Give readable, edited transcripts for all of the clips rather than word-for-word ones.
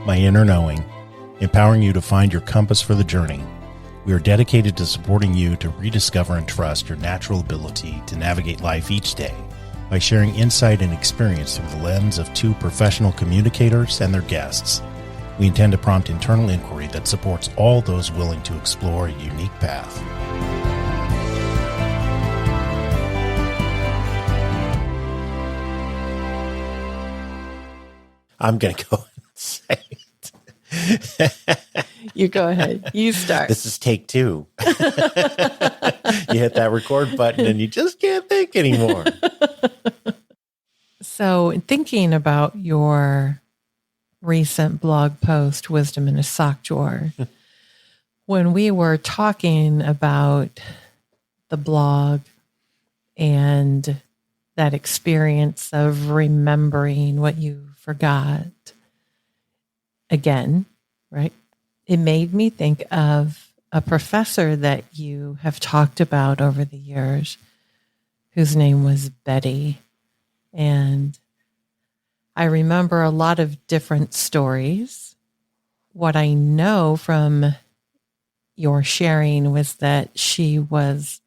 My Inner Knowing, empowering you to find your compass for the journey. We are dedicated to supporting you to rediscover and trust your natural ability to navigate life each day by sharing insight and experience through the lens of two professional communicators and their guests. We intend to prompt internal inquiry that supports all those willing to explore a unique path. I'm going to go and say it. You go ahead. You start. This is take two. You hit that record button and you just can't think anymore. So, in thinking about your recent blog post, Wisdom in a Sock Drawer, when we were talking about the blog and that experience of remembering what you forgot again, right? It made me think of a professor that you have talked about over the years, whose name was Betty. And I remember a lot of different stories. What I know from your sharing was that she was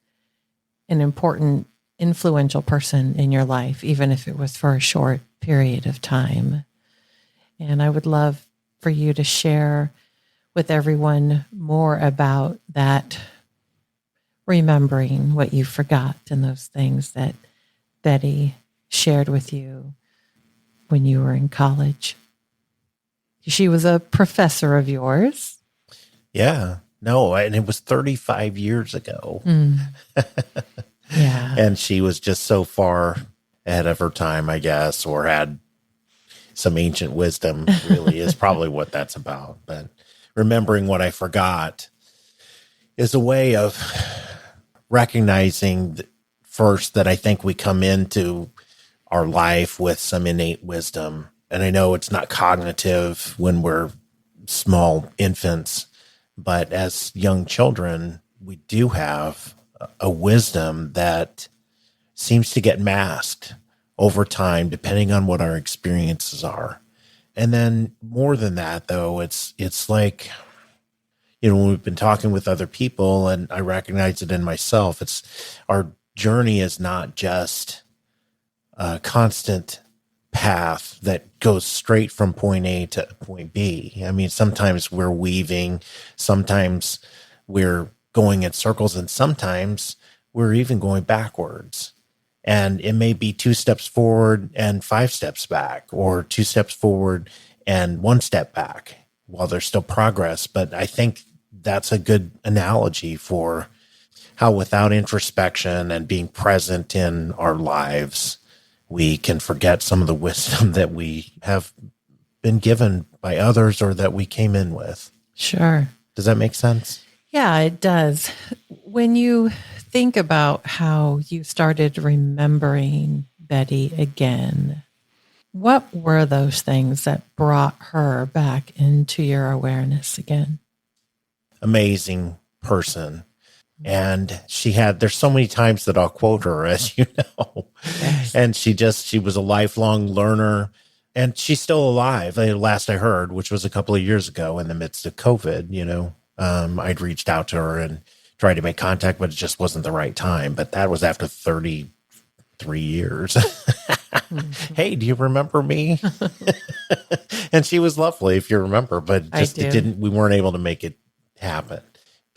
an important, influential person in your life, even if it was for a short period of time. And I would love for you to share with everyone more about that, remembering what you forgot and those things that Betty shared with you when you were in college. She was a professor of yours. Yeah. No, and it was 35 years ago. Yeah. And she was just so far ahead of her time, I guess, or had some ancient wisdom, really is probably what that's about. But remembering what I forgot is a way of recognizing first that I think we come into our life with some innate wisdom. And I know it's not cognitive when we're small infants, but as young children, we do have a wisdom that seems to get masked over time, depending on what our experiences are. And then more than that, though, it's like, you know, when we've been talking with other people, and I recognize it in myself, it's our journey is not just a constant path that goes straight from point A to point B. I mean, sometimes we're weaving, sometimes we're going in circles, and sometimes we're even going backwards. And it may be 2 steps forward and 5 steps back, or 2 steps forward and 1 step back while there's still progress. But I think that's a good analogy for how without introspection and being present in our lives, we can forget some of the wisdom that we have been given by others or that we came in with. Sure. Does that make sense? Yeah, it does. When you think about how you started remembering Betty again, what were those things that brought her back into your awareness again? Amazing person. And there's so many times that I'll quote her, as you know, Yes. and she was a lifelong learner, and she's still alive. Last I heard, which was a couple of years ago in the midst of COVID, you know, I'd reached out to her and tried to make contact, but it just wasn't the right time. But that was after 33 years. Hey, do you remember me? And she was lovely, if you remember, but we weren't able to make it happen.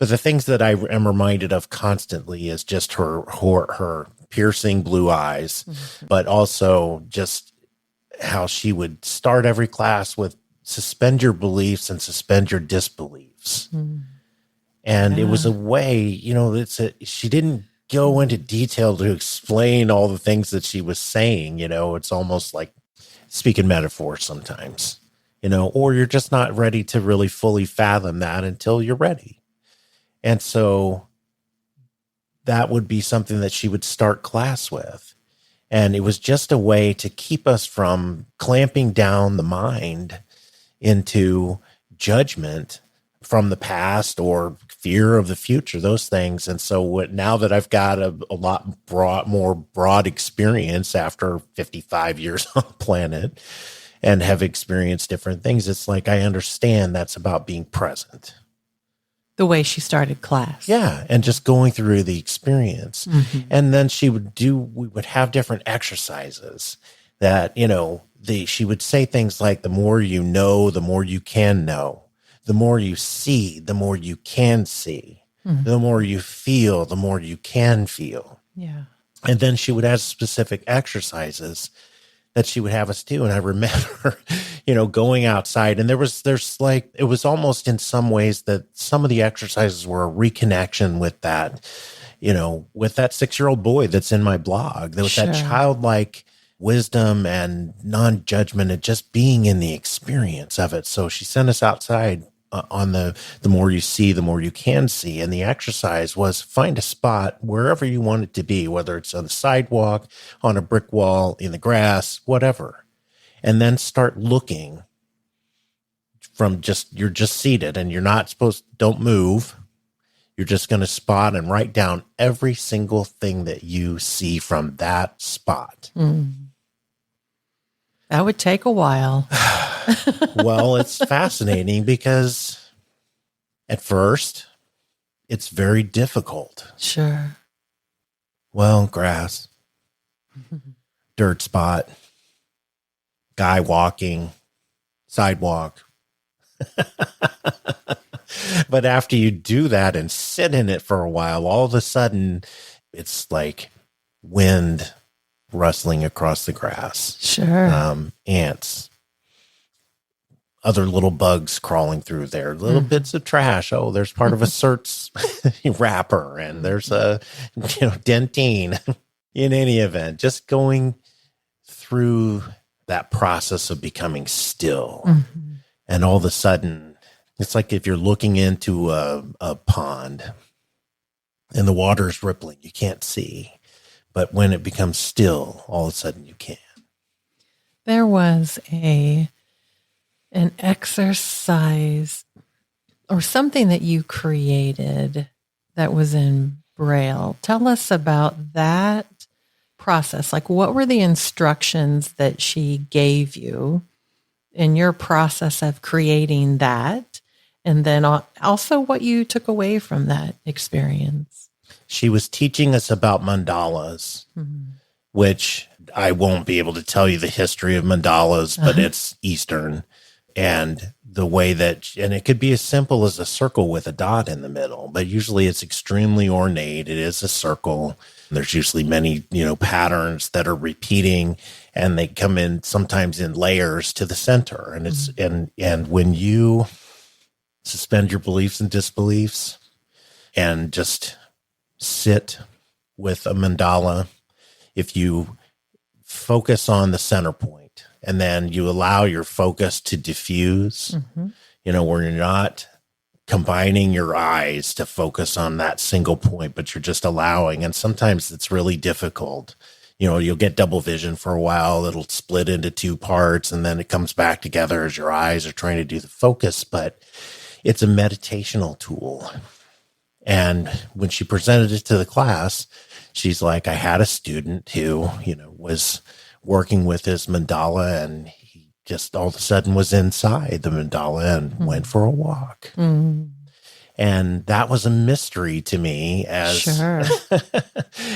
But the things that I am reminded of constantly is just her piercing blue eyes, but also just how she would start every class with suspend your beliefs and suspend your disbeliefs. And it was a way, you know, she didn't go into detail to explain all the things that she was saying. You know, it's almost like speaking metaphors sometimes, you know, or you're just not ready to really fully fathom that until you're ready. And so that would be something that she would start class with. And it was just a way to keep us from clamping down the mind into judgment from the past or fear of the future, those things. And so now that I've got a lot more broad experience after 55 years on the planet, and have experienced different things, it's like I understand that's about being present. The way she started class. Yeah, and just going through the experience. And then we would have different exercises that, she would say things like, the more you know, the more you can know. The more you see, the more you can see. The more you feel, the more you can feel. Yeah. And then she would have specific exercises that she would have us do. And I remember, going outside, and it was almost in some ways that some of the exercises were a reconnection with that, with that 6-year-old boy that's in my blog, with that childlike wisdom and non-judgment and just being in the experience of it. So she sent us outside on the more you see, the more you can see. And the exercise was find a spot wherever you want it to be, whether it's on the sidewalk, on a brick wall, in the grass, whatever. And then start looking from you're just seated and you're not don't move. You're just going to spot and write down every single thing that you see from that spot. That would take a while. Well, it's fascinating because at first it's very difficult. Sure. Well, grass, dirt spot, guy walking, sidewalk. But after you do that and sit in it for a while, all of a sudden it's like wind rustling across the grass. Sure. Ants, other little bugs crawling through there, little bits of trash. Oh, there's part of a certs wrapper, and there's a dentine. In any event, just going through that process of becoming still. And all of a sudden, it's like if you're looking into a pond and the water's rippling, you can't see. But when it becomes still, all of a sudden you can. There was an exercise or something that you created that was in Braille. Tell us about that process. Like, what were the instructions that she gave you in your process of creating that? And then also what you took away from that experience. She was teaching us about mandalas, which I won't be able to tell you the history of mandalas, but it's Eastern. And the way and it could be as simple as a circle with a dot in the middle, but usually it's extremely ornate. It is a circle. There's usually many, patterns that are repeating, and they come in sometimes in layers to the center. And it's, and when you suspend your beliefs and disbeliefs and just sit with a mandala, if you focus on the center point and then you allow your focus to diffuse, where you're not combining your eyes to focus on that single point, but you're just allowing. And sometimes it's really difficult. You'll get double vision for a while. It'll split into two parts and then it comes back together as your eyes are trying to do the focus, but it's a meditational tool. And when she presented it to the class, she's like, I had a student who, was working with his mandala, and he just all of a sudden was inside the mandala and went for a walk. And that was a mystery to me as,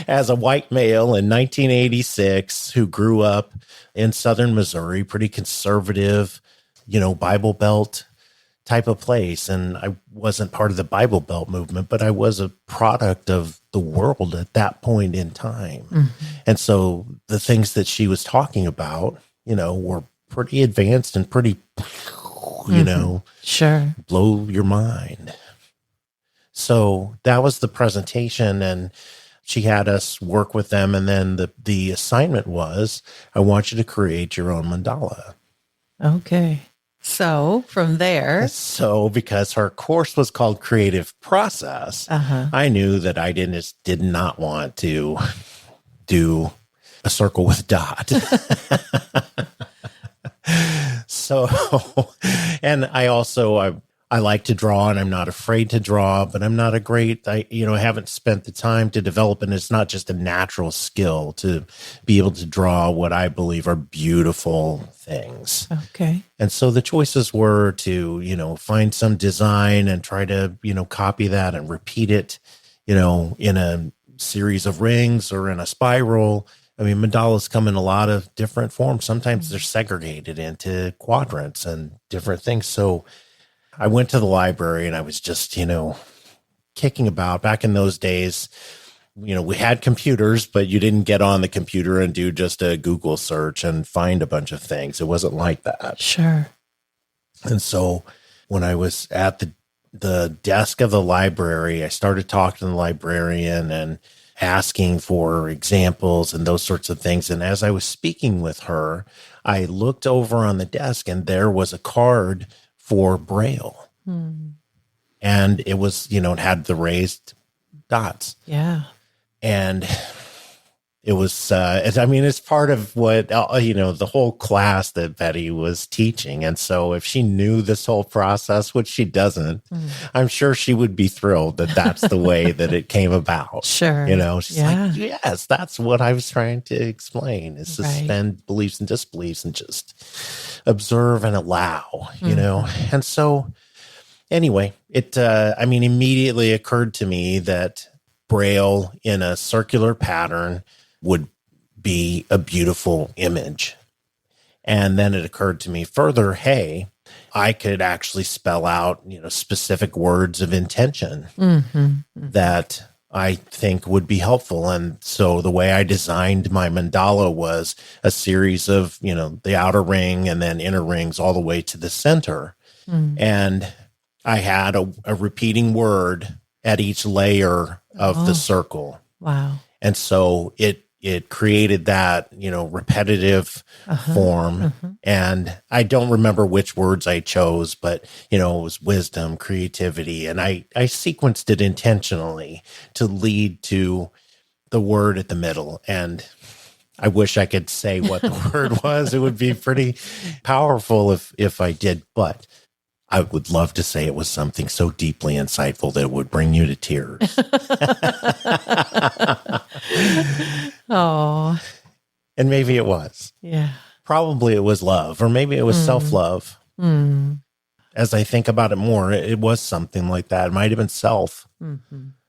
as a white male in 1986 who grew up in Southern Missouri, pretty conservative, Bible Belt type of place. And I wasn't part of the Bible Belt movement, but I was a product of the world at that point in time. And so the things that she was talking about, were pretty advanced and pretty, blow your mind. So that was the presentation, and she had us work with them. And then the assignment was, I want you to create your own mandala. Okay. So from there. So because her course was called Creative Process, I knew that I did not want to do a circle with a dot. So, and I I like to draw and I'm not afraid to draw, but I'm not I haven't spent the time to develop, and it's not just a natural skill to be able to draw what I believe are beautiful things. Okay. And so the choices were to, find some design and try to, copy that and repeat it, in a series of rings or in a spiral. I mean, mandalas come in a lot of different forms. Sometimes they're segregated into quadrants and different things. So I went to the library and I was just, kicking about. Back in those days, we had computers, but you didn't get on the computer and do just a Google search and find a bunch of things. It wasn't like that. Sure. And so when I was at the desk of the library, I started talking to the librarian and asking for examples and those sorts of things. And as I was speaking with her, I looked over on the desk and there was a card for Braille. And it was, it had the raised dots. Yeah. And it was, it's part of what, the whole class that Betty was teaching. And so if she knew this whole process, which she doesn't, I'm sure she would be thrilled that that's the way that it came about. Sure. She's like, yes, that's what I was trying to explain, is suspend beliefs and disbeliefs and just observe and allow, And so anyway, it, immediately occurred to me that Braille in a circular pattern would be a beautiful image. And then it occurred to me further, hey, I could actually spell out, specific words of intention that I think would be helpful. And so the way I designed my mandala was a series of, the outer ring and then inner rings all the way to the center. And I had a repeating word at each layer of the circle. Wow. And so it created that, repetitive form. And I don't remember which words I chose, but, it was wisdom, creativity. And I sequenced it intentionally to lead to the word at the middle. And I wish I could say what the word was. It would be pretty powerful if I did, but I would love to say it was something so deeply insightful that it would bring you to tears. Oh. And maybe it was. Yeah. Probably it was love, or maybe it was self-love. As I think about it more, it was something like that. It might have been self. And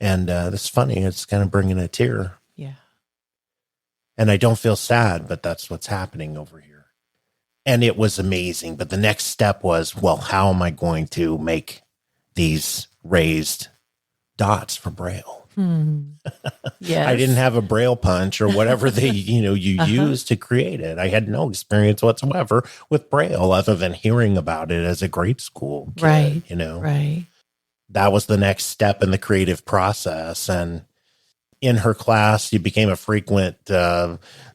it's funny. It's kind of bringing a tear. Yeah. And I don't feel sad, but that's what's happening over here. And it was amazing. But the next step was, well, how am I going to make these raised dots for Braille? Yes. I didn't have a Braille punch or whatever they, you use to create it. I had no experience whatsoever with Braille other than hearing about it as a grade school kid, Right. Right. That was the next step in the creative process. And in her class, you became a frequent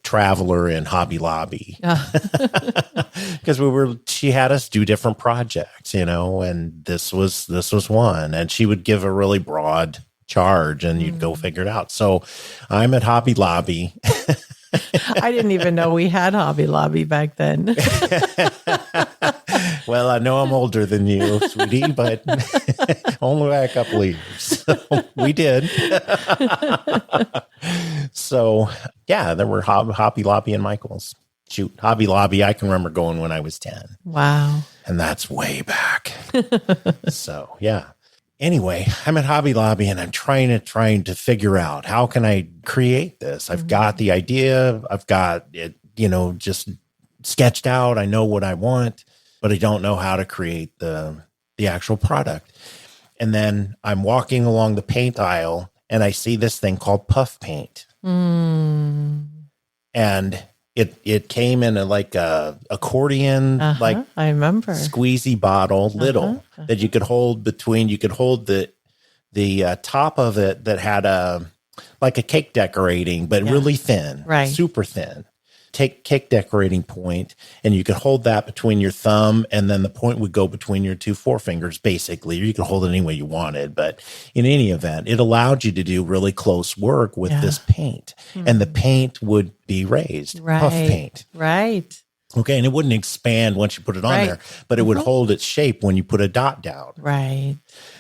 traveler in Hobby Lobby because she had us do different projects, and this was one, and she would give a really broad charge and you'd go figure it out. So I'm at Hobby Lobby. I didn't even know we had Hobby Lobby back then. Well, I know I'm older than you, sweetie, but only by a couple of years. So we did. So, yeah, there were Hobby Lobby and Michael's. Shoot, Hobby Lobby, I can remember going when I was 10. Wow. And that's way back. So, yeah. Anyway, I'm at Hobby Lobby and I'm trying to figure out, how can I create this? I've got the idea. I've got it, just sketched out. I know what I want, but I don't know how to create the actual product. And then I'm walking along the paint aisle and I see this thing called puff paint. And it came in a accordion, I remember squeezy bottle, little that you could hold between. You could hold the top of it that had a cake decorating, but really thin, right? Super thin. Take cake decorating point, and you could hold that between your thumb, and then the point would go between your two forefingers, basically. Or you could hold it any way you wanted. But in any event, it allowed you to do really close work with this paint, and the paint would be raised, puff paint. Right. Okay. And it wouldn't expand once you put it on Right. there, but it would hold its shape when you put a dot down. Right.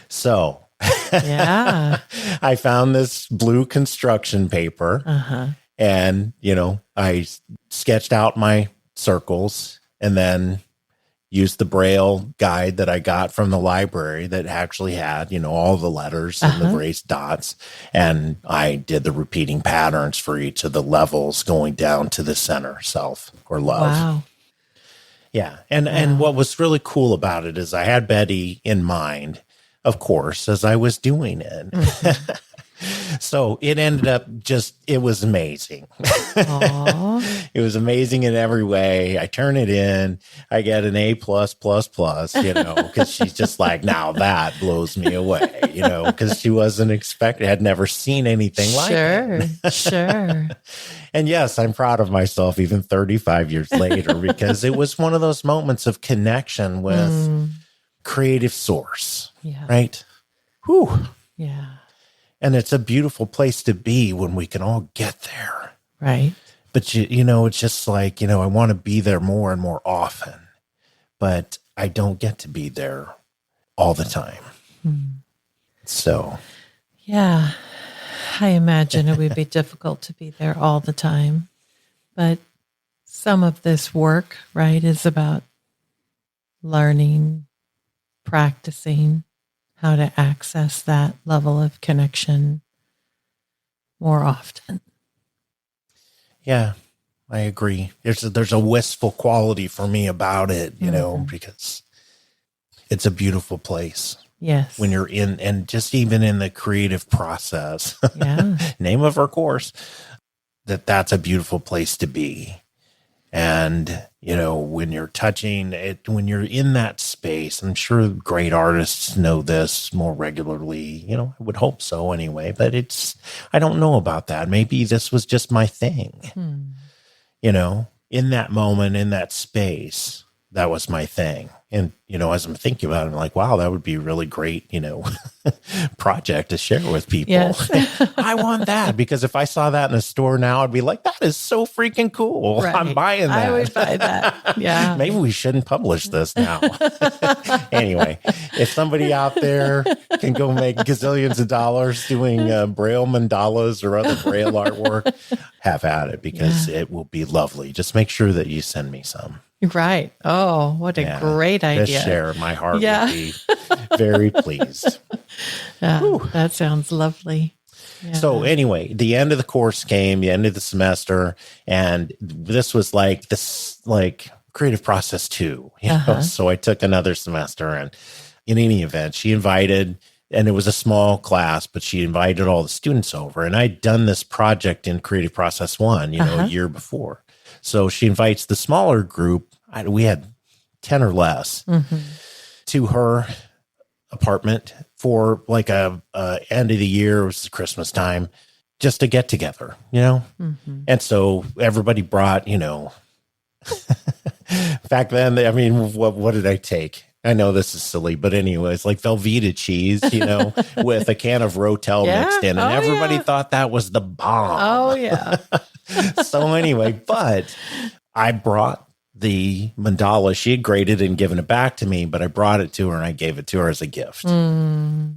So Yeah. I found this blue construction paper Uh-huh. and, I sketched out my circles and then used the Braille guide that I got from the library that actually had, all the letters and the raised dots. And I did the repeating patterns for each of the levels going down to the center self or love. Wow. Yeah. And what was really cool about it is I had Betty in mind, of course, as I was doing it. Mm-hmm. So it ended up it was amazing. Aw. It was amazing in every way. I turn it in, I get an A+++, because she's just like, now that blows me away, because she wasn't expecting, had never seen anything like it. Sure. And yes, I'm proud of myself even 35 years later, because it was one of those moments of connection with creative source, Yeah. right? Whew. Yeah. And it's a beautiful place to be when we can all get there. Right. But, it's just like, I want to be there more and more often, but I don't get to be there all the time. So, Yeah. I imagine it would be difficult to be there all the time. But some of this work, right, is about learning, practicing how to access that level of connection more often. yeah, I agree. There's a wistful quality for me about it, because it's a beautiful place Yes. when you're in, and just even in the creative process, Yeah. name of our course, that's a beautiful place to be. And, when you're touching it, when you're in that space, I'm sure great artists know this more regularly, I would hope so anyway, but I don't know about that. Maybe this was just my thing, in that moment, in that space, that was my thing. And, as I'm thinking about it, I'm like, wow, that would be a really great, project to share with people. Yes. I want that, because if I saw that in a store now, I'd be like, that is so freaking cool. Right. I'm buying that. I would buy that. Yeah. Maybe we shouldn't publish this now. Anyway, if somebody out there can go make gazillions of dollars doing Braille mandalas or other Braille artwork, have at it, because it will be lovely. Just make sure that you send me some. Right. Oh, what a great idea. Just share. My heart would be very pleased. That sounds lovely. Yeah. So anyway, the end of the course came, the end of the semester, and this was like creative process 2. So I took another semester, and in any event, she invited, and it was a small class, but she invited all the students over, and I'd done this project in creative process 1, a year before. So she invites the smaller group. We had 10 or less to her apartment for like a end of the year. It was Christmas time, just to get together, And so everybody brought, back then, I mean, what did I take? I know this is silly, but anyways, like Velveeta cheese, with a can of Rotel mixed in, and everybody thought that was the bomb. Oh, yeah. So anyway, but I brought the mandala. She had graded and given it back to me, but I brought it to her and I gave it to her as a gift. And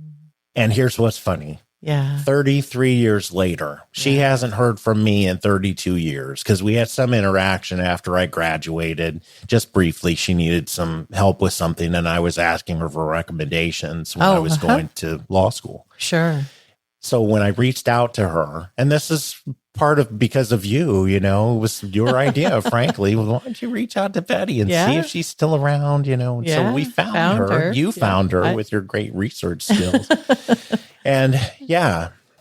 here's what's funny. Yeah. 33 years later, she hasn't heard from me in 32 years, because we had some interaction after I graduated. Just briefly, she needed some help with something, and I was asking her for recommendations when I was going to law school. Sure. So when I reached out to her, and this is part of because of you, it was your idea, frankly. Well, why don't you reach out to Betty and see if she's still around, So we found her. You found her with your great research skills. And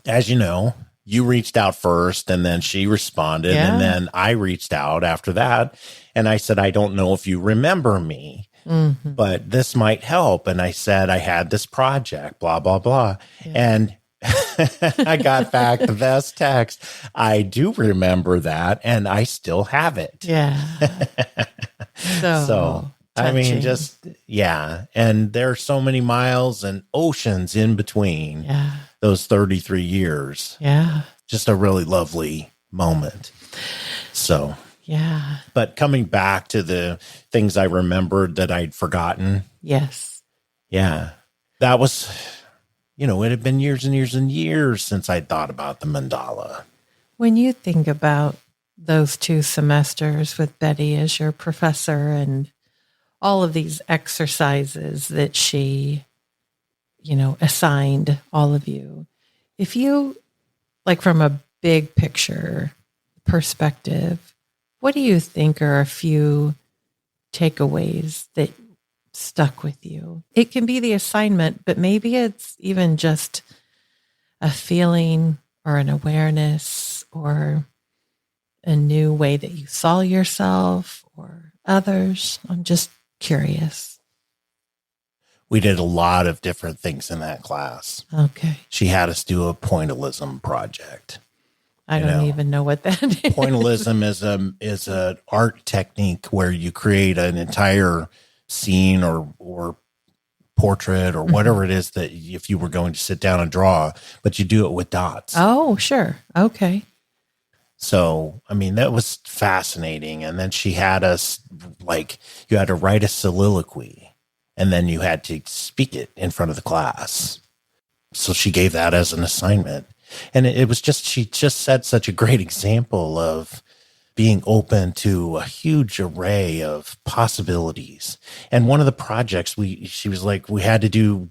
as you know, you reached out first, and then she responded, and then I reached out after that. And I said, I don't know if you remember me, but this might help. And I said, I had this project, blah, blah, blah. Yeah. And I got back the best text. I do remember that, and I still have it. Yeah. So I mean, and there are so many miles and oceans in between those 33 years. Yeah. Just a really lovely moment. So. Yeah. But coming back to the things I remembered that I'd forgotten. Yes. Yeah. That was, it had been years and years and years since I'd thought about the mandala. When you think about those 2 semesters with Betty as your professor and all of these exercises that she, assigned all of you, if you, like from a big picture perspective, what do you think are a few takeaways that stuck with you? It can be the assignment, but maybe it's even just a feeling or an awareness or a new way that you saw yourself or others. I'm just curious. We did a lot of different things in that class. Okay. She had us do a pointillism project. I don't even know what that is. Pointillism is an art technique where you create an entire scene or portrait or whatever it is that if you were going to sit down and draw, but you do it with dots. Oh, sure. Okay. So, that was fascinating. And then she had us you had to write a soliloquy and then you had to speak it in front of the class. So she gave that as an assignment. And it was she just set such a great example of being open to a huge array of possibilities. And one of the projects she was like, we had to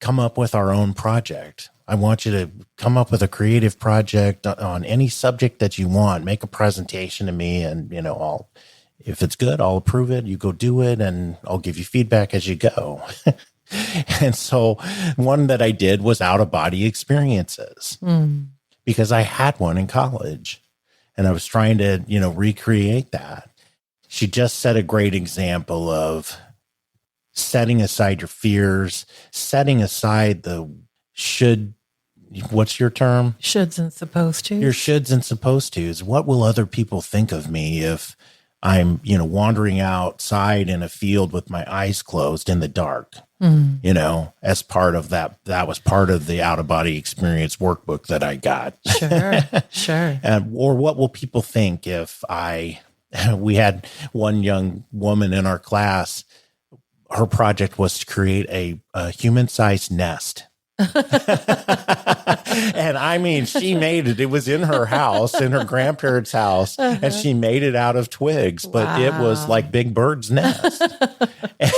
come up with our own project. I want you to come up with a creative project on any subject that you want, make a presentation to me. And, if it's good, I'll approve it. You go do it and I'll give you feedback as you go. And so one that I did was out of body experiences because I had one in college and I was trying to, recreate that. She just set a great example of setting aside your fears, setting aside what's your term? Shoulds and supposed to. Your shoulds and supposed tos. What will other people think of me if I'm, wandering outside in a field with my eyes closed in the dark? As part of that was part of the out of body experience workbook that I got. Sure. Or what will people think if we had one young woman in our class, her project was to create a human-sized nest. And she made it. It was in her house, in her grandparents' house, and she made it out of twigs, but it was like Big Bird's nest. And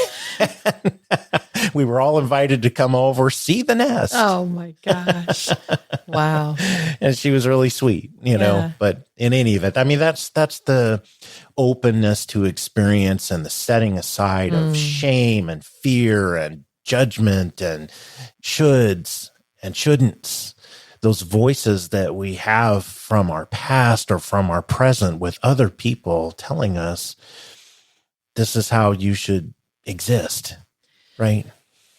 we were all invited to come over, see the nest. Oh my gosh. Wow. And she was really sweet, but in any event, that's the openness to experience and the setting aside of shame and fear and judgment and shoulds and shouldn'ts, those voices that we have from our past or from our present with other people telling us this is how you should exist, right?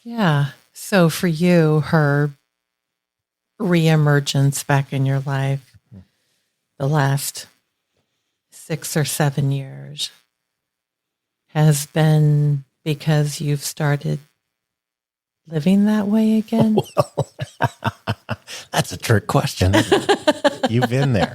Yeah. So for you, her reemergence back in your life, the last 6 or 7 years, has been because you've started living that way again? Well, that's a trick question. You've been there.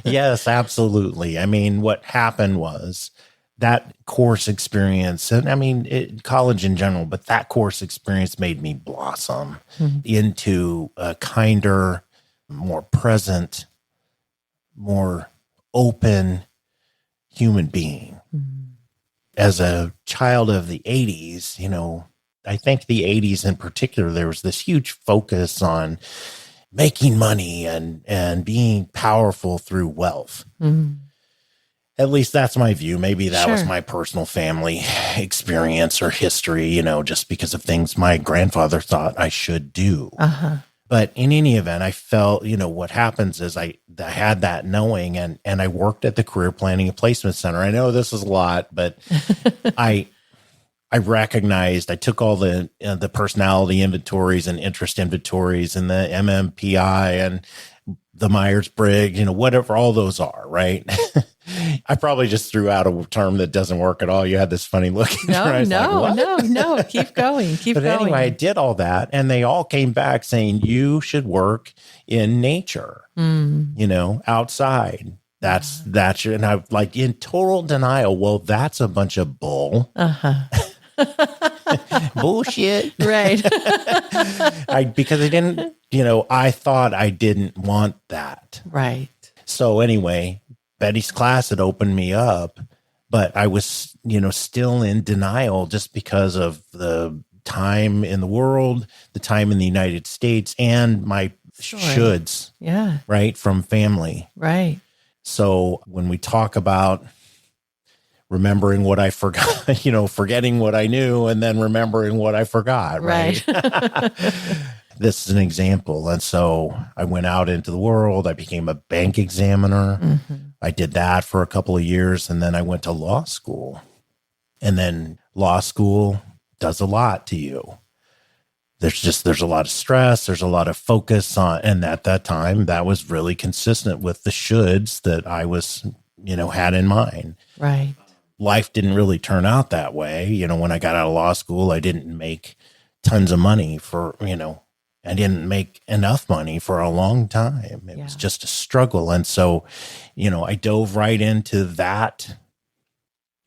Yes, absolutely. What happened was that course experience, and college in general, but that course experience made me blossom into a kinder, more present, more open human being. As a child of the 80s, I think the 80s in particular, there was this huge focus on making money and being powerful through wealth. At least that's my view. Maybe that was my personal family experience or history, just because of things my grandfather thought I should do. But in any event, I felt, what happens is I had that knowing and I worked at the Career Planning and Placement Center. I know this is a lot, but I recognized, I took all the personality inventories and interest inventories and the MMPI and the Myers-Briggs, whatever all those are, right? I probably just threw out a term that doesn't work at all. You had this funny look. In your eyes, No. Keep going. But anyway, I did all that, and they all came back saying you should work in nature, outside. That's your, and I like in total denial. Well, that's a bunch of bull. Bullshit. Right. Because I didn't, I thought I didn't want that. Right. So anyway, Betty's class had opened me up, but I was, still in denial just because of the time in the world, the time in the United States, and my shoulds. Yeah. Right. From family. Right. So when we talk about remembering what I forgot, forgetting what I knew and then remembering what I forgot. Right. This is an example. And so I went out into the world. I became a bank examiner. Mm-hmm. I did that for a couple of years. And then I went to law school. And then law school does a lot to you. There's a lot of stress. There's a lot of focus on, and at that time that was really consistent with the shoulds that I was, had in mind. Right. Life didn't really turn out that way. When I got out of law school, I didn't make tons of money I didn't make enough money for a long time. It was just a struggle. And so, I dove right into that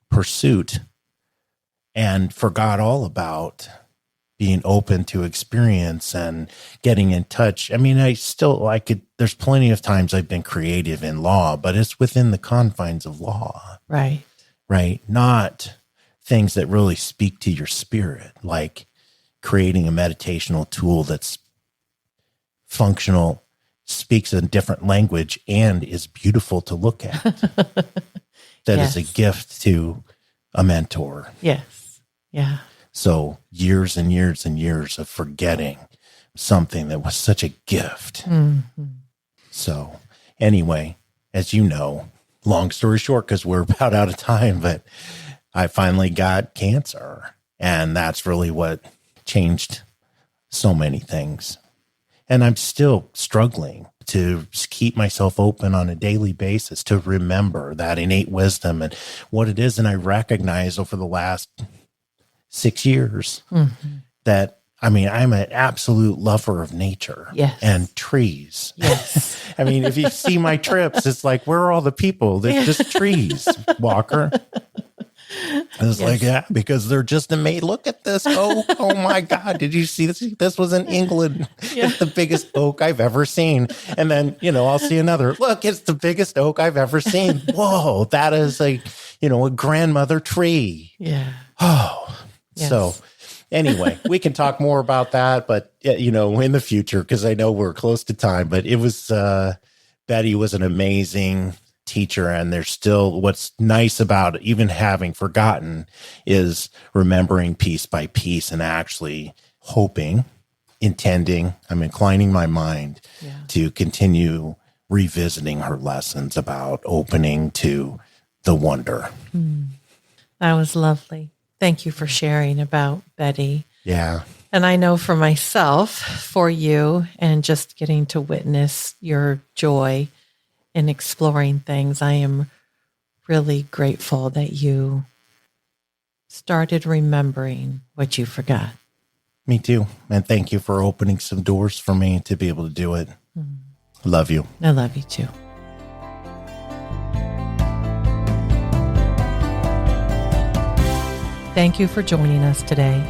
pursuit and forgot all about being open to experience and getting in touch. I mean, there's plenty of times I've been creative in law, but it's within the confines of law. Right. Right. Not things that really speak to your spirit, like creating a meditational tool that's functional, speaks a different language, and is beautiful to look at. That is a gift to a mentor. Yes. Yeah. So years and years and years of forgetting something that was such a gift. Mm-hmm. So anyway, as you know, long story short, because we're about out of time, but I finally got cancer. And that's really what changed so many things. And I'm still struggling to keep myself open on a daily basis, to remember that innate wisdom and what it is. And I recognize over the last 6 years that, I'm an absolute lover of nature and trees. Yes. If you see my trips, it's like, where are all the people? They're just trees, Walker. It's like, because they're just amazing. Look at this oak. Oh my God. Did you see this? This was in England. It's the biggest oak I've ever seen. And then, I'll see another. Look, it's the biggest oak I've ever seen. Whoa, that is a grandmother tree. Yeah. Oh, yes. So anyway, we can talk more about that, but in the future, because I know we're close to time, but it was, Betty was an amazing teacher. And there's still, what's nice about even having forgotten is remembering piece by piece and actually intending, I'm inclining my mind to continue revisiting her lessons about opening to the wonder. That was lovely. Thank you for sharing about Betty. Yeah. And I know for myself, for you, and just getting to witness your joy in exploring things, I am really grateful that you started remembering what you forgot. Me too. And thank you for opening some doors for me to be able to do it. Love you. I love you too. Thank you for joining us today.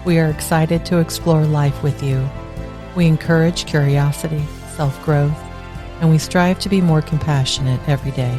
We are excited to explore life with you. We encourage curiosity, self-growth, and we strive to be more compassionate every day.